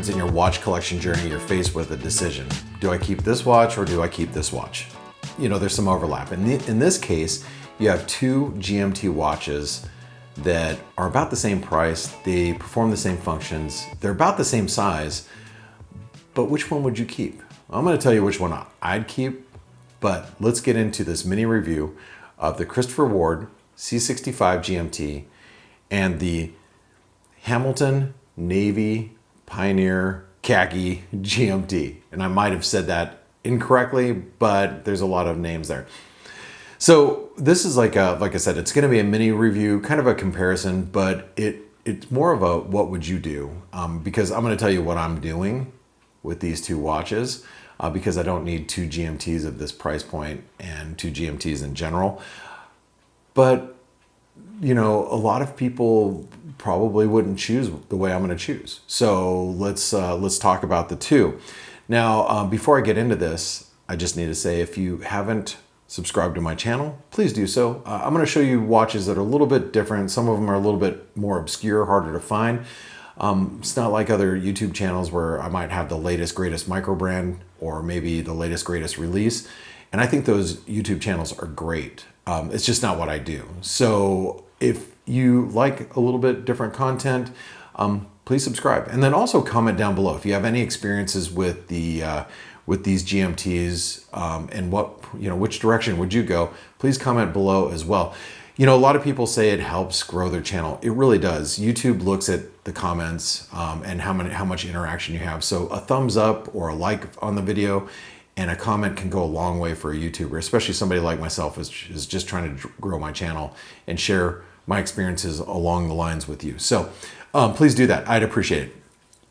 sometimes in your watch collection journey, you're faced with a decision. Do I keep this watch or do I keep this watch? You know, there's some overlap. In this case, you have two GMT watches that are about the same price. They perform the same functions. They're about the same size, but which one would you keep? I'm gonna tell you which one I'd keep, but let's get into this mini review of the Christopher Ward C65 GMT and the Hamilton Navy Pioneer Khaki GMT. And I might have said that incorrectly, but there's a lot of names there. So this is like I said, it's going to be a mini review, kind of a comparison, but it's more of a what would you do? Because I'm going to tell you what I'm doing with these two watches, because I don't need two GMTs of this price point and two GMTs in general. But you know, a lot of people probably wouldn't choose the way I'm going to choose. So let's talk about the two. Now, before I get into this, I just need to say, if you haven't subscribed to my channel, please do so. I'm going to show you watches that are a little bit different. Some of them are a little bit more obscure, harder to find. It's not like other YouTube channels where I might have the latest, greatest micro brand or maybe the latest, greatest release. And I think those YouTube channels are great. It's just not what I do. So if you like a little bit different content, please subscribe. And then also comment down below if you have any experiences with the with these GMTs, and which direction would you go? Please comment below as well. You know, a lot of people say it helps grow their channel. It really does. YouTube looks at the comments and how much interaction you have. So a thumbs up or a like on the video and a comment can go a long way for a YouTuber, especially somebody like myself is just trying to grow my channel and share my experiences along the lines with you. So please do that. I'd appreciate it.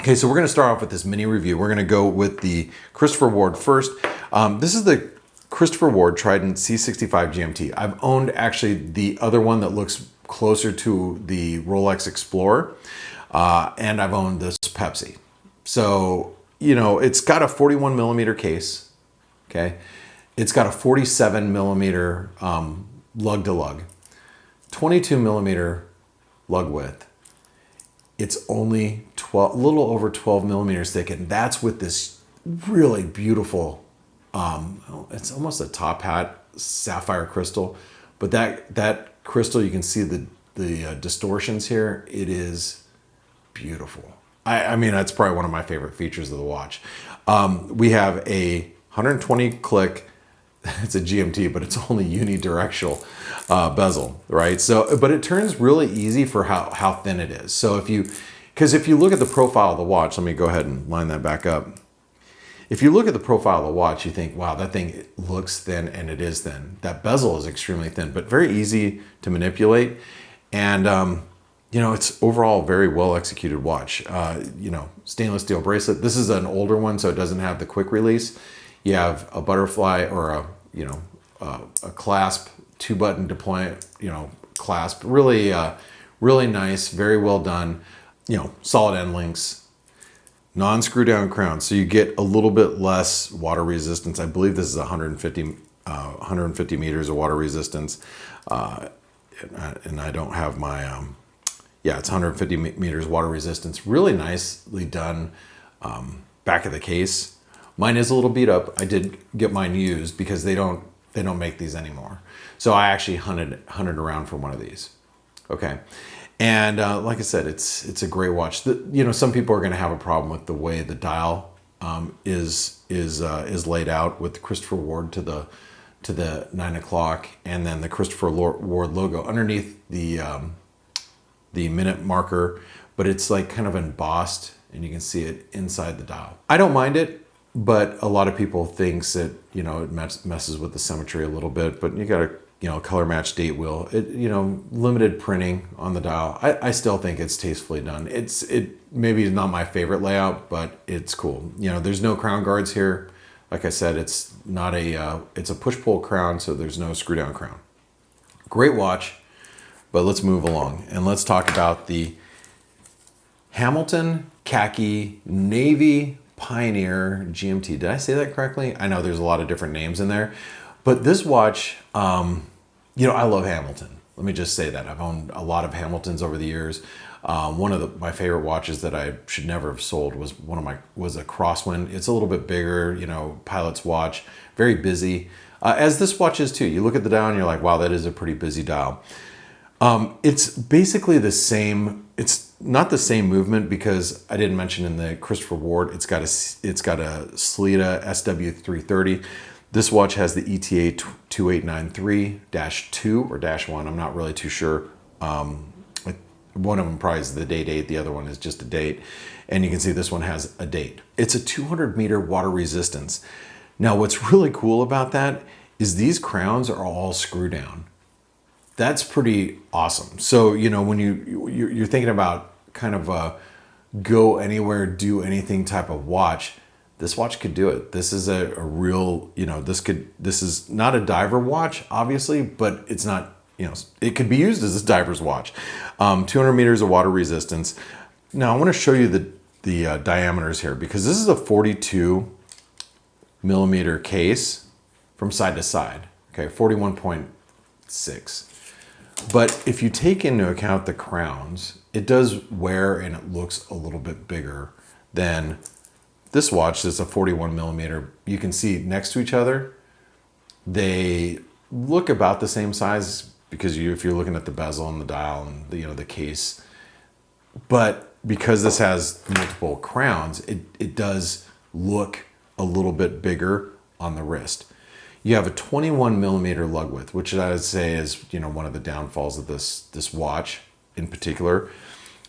Okay, so we're going to start off with this mini review. We're going to go with the Christopher Ward first. This is the Christopher Ward Trident C65 GMT. I've owned actually the other one that looks closer to the Rolex Explorer, and I've owned this Pepsi. So, you know, it's got a 41 millimeter case. Okay, it's got a 47 millimeter lug to lug, 22 millimeter lug width. It's only a little over 12 millimeters thick, and that's with this really beautiful, it's almost a top hat sapphire crystal, but that crystal, you can see the distortions here. It is beautiful. I mean, that's probably one of my favorite features of the watch. We have a 120 click, it's a GMT, but it's only unidirectional bezel, right? So, but it turns really easy for how thin it is. So if you look at the profile of the watch, let me go ahead and line that back up. If you look at the profile of the watch, you think, wow, that thing looks thin, and it is thin. That bezel is extremely thin, but very easy to manipulate. And, you know, it's overall a very well executed watch. You know, stainless steel bracelet. This is an older one, so it doesn't have the quick release. You have a butterfly or a clasp, 2-button deployment, clasp. Really, really nice, very well done. You know, solid end links, non-screw down crown, so you get a little bit less water resistance. I believe this is 150 meters of water resistance, and I don't have my. Yeah, it's 150 meters water resistance. Really nicely done. Back of the case. Mine is a little beat up. I did get mine used because they don't make these anymore. So I actually hunted around for one of these. Okay, and like I said, it's a great watch. You know, some people are going to have a problem with the way the dial is laid out with the Christopher Ward to the 9 o'clock, and then the Christopher Ward logo underneath the minute marker, but it's like kind of embossed, and you can see it inside the dial. I don't mind it. But a lot of people thinks that, you know, it messes with the symmetry a little bit, but you got a, color match date wheel. Limited printing on the dial. I still think it's tastefully done. It maybe is not my favorite layout, but it's cool. You know, there's no crown guards here. Like I said, it's not it's a push-pull crown, so there's no screw-down crown. Great watch, but let's move along and let's talk about the Hamilton Khaki Navy Pioneer GMT. Did I say that correctly? I know there's a lot of different names in there, but this watch, I love Hamilton. Let me just say that. I've owned a lot of Hamiltons over the years. One of my favorite watches that I should never have sold was a Crosswind. It's a little bit bigger, you know, pilot's watch, very busy, as this watch is too. You look at the dial and you're like, wow, that is a pretty busy dial. It's basically the same. It's not the same movement because I didn't mention in the Christopher Ward, it's got a Sellita SW330. This watch has the ETA 2893-2 or -1. I'm not really too sure. One of them probably is the date. The other one is just a date. And you can see this one has a date. It's a 200 meter water resistance. Now, what's really cool about that is these crowns are all screw down. That's pretty awesome. So, you know, when you're thinking about kind of a go anywhere, do anything type of watch, this watch could do it. This is a real, you know, this is not a diver watch, obviously, but it's not, you know, it could be used as a diver's watch. 200 meters of water resistance. Now I want to show you the diameters here because this is a 42 millimeter case from side to side. Okay, 41.6. But if you take into account the crowns, it does wear and it looks a little bit bigger than this watch. That's a 41 millimeter. You can see next to each other, they look about the same size because if you're looking at the bezel and the dial and the case, but because this has multiple crowns, it does look a little bit bigger on the wrist. You have a 21 millimeter lug width, which I would say is, you know, one of the downfalls of this watch in particular.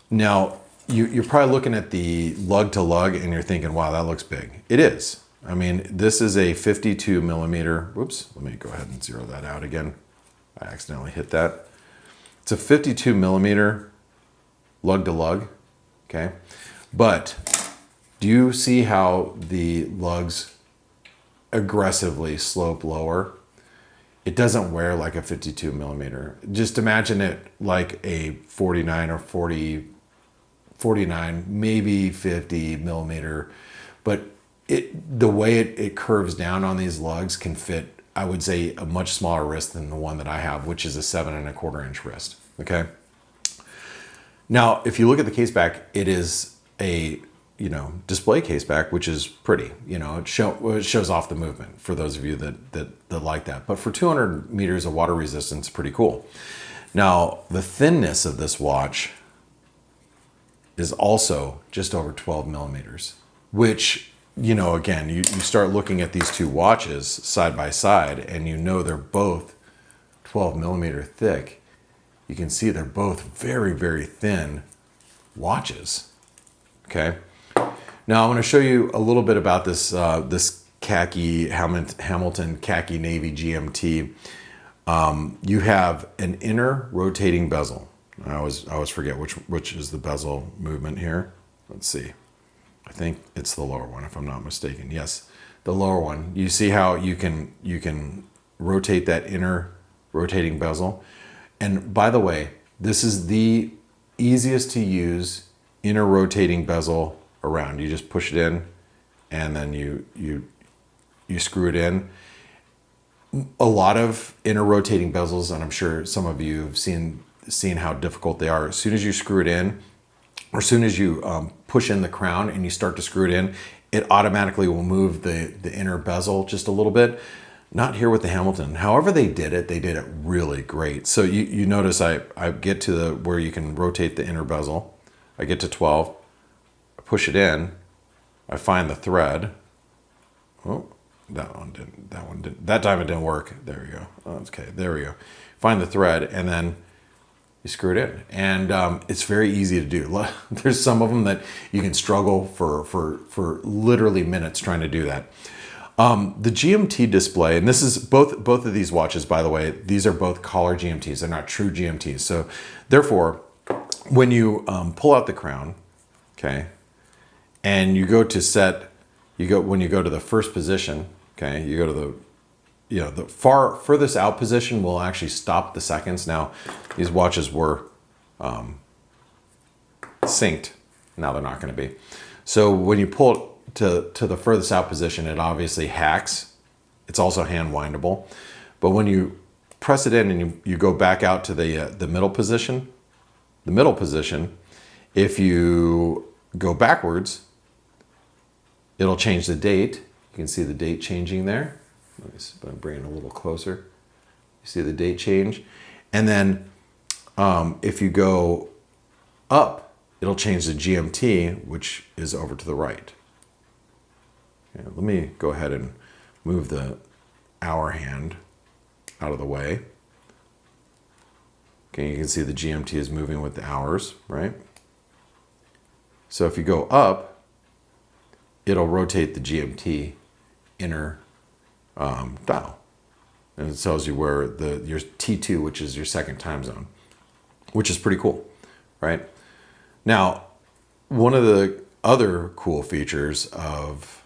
Now, you're probably looking at the lug to lug and you're thinking, wow, that looks big. It is. I mean, this is a 52 millimeter. Whoops, let me go ahead and zero that out again. I accidentally hit that. It's a 52 millimeter lug to lug, okay? But do you see how the lugs aggressively slope lower? It doesn't wear like a 52 millimeter. Just imagine it like a 49 or 49, maybe 50 millimeter, but the way it curves down on these lugs can fit, I would say, a much smaller wrist than the one that I have, which is a 7¼ inch wrist. Okay. Now, if you look at the case back, it is a, you know, display case back, which is pretty. You know, it shows off the movement for those of you that like that. But for 200 meters of water resistance, pretty cool. Now, the thinness of this watch is also just over 12 millimeters, which, you know, again, you start looking at these two watches side by side and you know they're both 12 millimeter thick. You can see they're both very, very thin watches. Okay. Now I want to show you a little bit about this this Hamilton Khaki Navy GMT. You have an inner rotating bezel. I always forget which is the bezel movement here. Let's see. I think it's the lower one, if I'm not mistaken. Yes, the lower one. You see how you can rotate that inner rotating bezel. And by the way, this is the easiest to use inner rotating bezel around. You just push it in and then you screw it in. A lot of inner rotating bezels, and I'm sure some of you have seen how difficult they are. As soon as you screw it in, or as soon as you push in the crown and you start to screw it in, it automatically will move the inner bezel just a little bit. Not here with the Hamilton. However they did it really great. So you notice I get to where you can rotate the inner bezel. I get to 12, I push it in, I find the thread. Oh, that time it didn't work. There we go. Okay, there we go. Find the thread and then you screw it in. And it's very easy to do. There's some of them that you can struggle for literally minutes trying to do that. The GMT display, and this is both of these watches, by the way, these are both collar GMTs. They're not true GMTs. So therefore, when you pull out the crown, okay, and you go to set, when you go to the first position, okay, you go to the furthest out position will actually stop the seconds. Now, these watches were synced. Now they're not going to be. So when you pull it to the furthest out position, it obviously hacks. It's also hand windable. But when you press it in and you go back out to the middle position. The middle position, if you go backwards, it'll change the date. You can see the date changing there. Let me see if I bring it a little closer. You see the date change. And then if you go up, it'll change the GMT, which is over to the right. Okay, let me go ahead and move the hour hand out of the way. Okay, you can see the GMT is moving with the hours, right? So if you go up, it'll rotate the GMT inner dial. And it tells you where your T2, which is your second time zone, which is pretty cool, right? Now, one of the other cool features of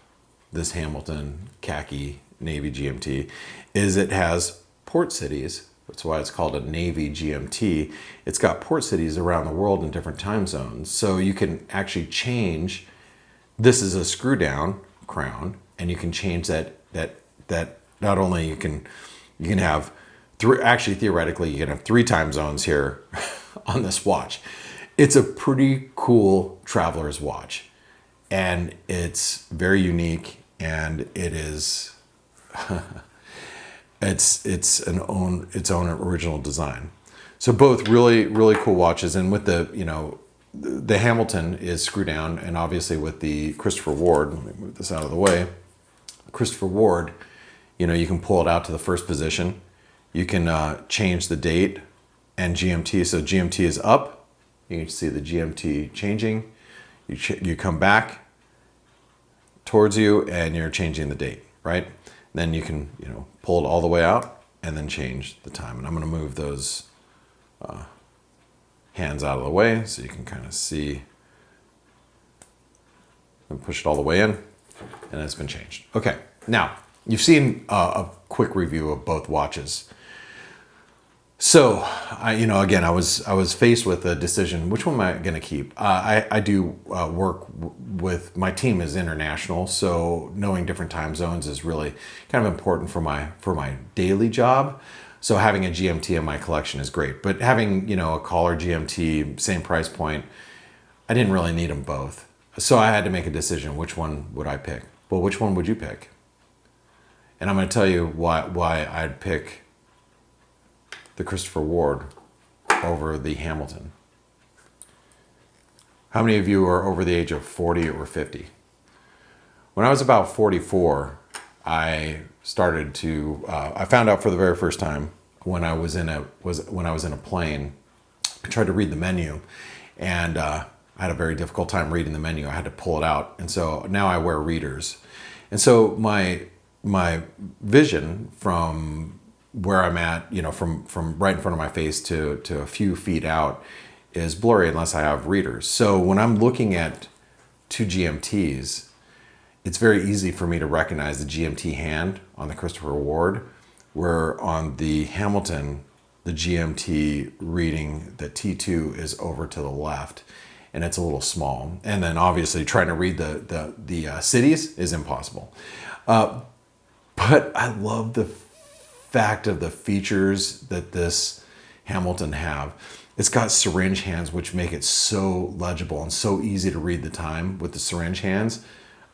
this Hamilton Khaki Navy GMT is it has port cities. That's why it's called a Navy GMT. It's got port cities around the world in different time zones. So you can actually change, this is a screw down crown, and you can change that not only you can have actually theoretically you can have 3 time zones here on this watch. It's a pretty cool traveler's watch, and it's very unique, and it is it's its own original design. So both really cool watches, and with the Hamilton is screw down, and obviously with the Christopher Ward, let me move this out of the way. Christopher Ward, you can pull it out to the first position. You can change the date and GMT. So GMT is up. You can see the GMT changing. You come back towards you, and you're changing the date, right? Then you can, pull it all the way out and then change the time. And I'm going to move those hands out of the way so you can kind of see and push it all the way in, and it's been changed. Okay, now you've seen a quick review of both watches. So, again, I was faced with a decision. Which one am I going to keep? I do work with, my team is international, so knowing different time zones is really kind of important for my daily job. So having a GMT in my collection is great. But having, a collar GMT, same price point, I didn't really need them both. So I had to make a decision. Which one would I pick? Well, which one would you pick? And I'm going to tell you why I'd pick the Christopher Ward over the Hamilton. How many of you are over the age of 40 or 50? When I was about 44, I started to, I found out for the very first time when I was in a plane. I tried to read the menu, and I had a very difficult time reading the menu. I had to pull it out, and so now I wear readers. And so my vision from where I'm at, from right in front of my face to a few feet out is blurry unless I have readers. So when I'm looking at 2 GMTs, it's very easy for me to recognize the GMT hand on the Christopher Ward, where on the Hamilton, the GMT reading, the T2 is over to the left, and it's a little small. And then obviously trying to read the cities is impossible. But I love the fact of the features that this Hamilton have. It's got syringe hands, which make it so legible and so easy to read the time with the syringe hands.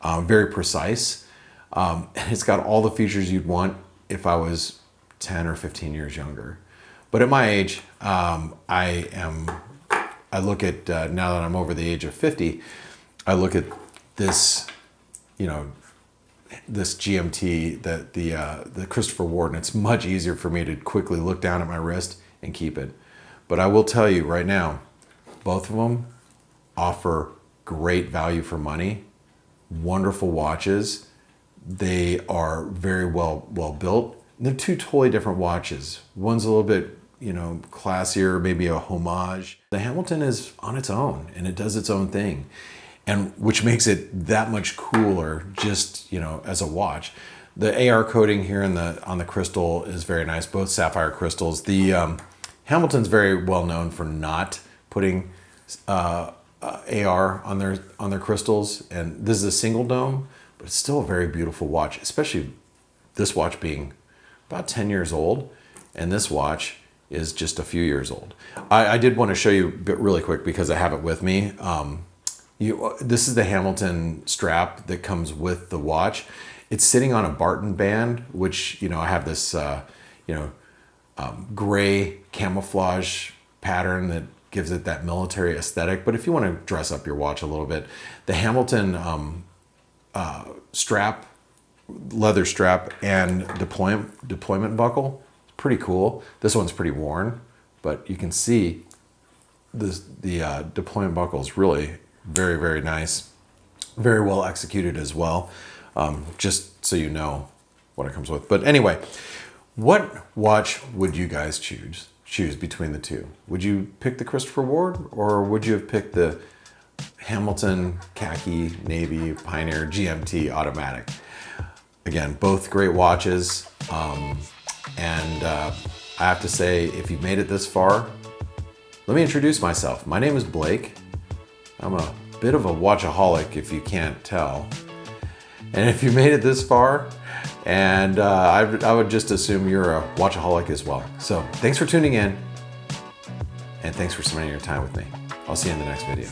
Very precise. And it's got all the features you'd want if I was 10 or 15 years younger. But at my age, I look at, now that I'm over the age of 50, I look at this, this GMT, the Christopher Ward, and it's much easier for me to quickly look down at my wrist and keep it. But I will tell you right now, both of them offer great value for money, wonderful watches. They are very well built. They're 2 totally different watches. One's a little bit, classier, maybe a homage. The Hamilton is on its own, and it does its own thing, and which makes it that much cooler just, as a watch. The AR coating here on the crystal is very nice, both sapphire crystals. The Hamilton's very well known for not putting AR on their crystals, and this is a single dome, but it's still a very beautiful watch, especially this watch being about 10 years old. and this watch is just a few years old. I did want to show you really quick because I have it with me. This is the Hamilton strap that comes with the watch. It's sitting on a Barton band, which, I have this, gray camouflage pattern that gives it that military aesthetic. But if you want to dress up your watch a little bit, the Hamilton strap, leather strap, and deployment buckle, pretty cool. This one's pretty worn, but you can see the deployment buckle is really very, very nice, very well executed as well. Just so you know what it comes with. But anyway, what watch would you guys choose between the two? Would you pick the Christopher Ward, or would you have picked the Hamilton Khaki Navy Pioneer GMT automatic? Again, both great watches. And I have to say, if you've made it this far, let me introduce myself. My name is Blake. I'm a bit of a watchaholic, if you can't tell. And if you made it this far, and I would just assume you're a watchaholic as well. So thanks for tuning in, and thanks for spending your time with me. I'll see you in the next video.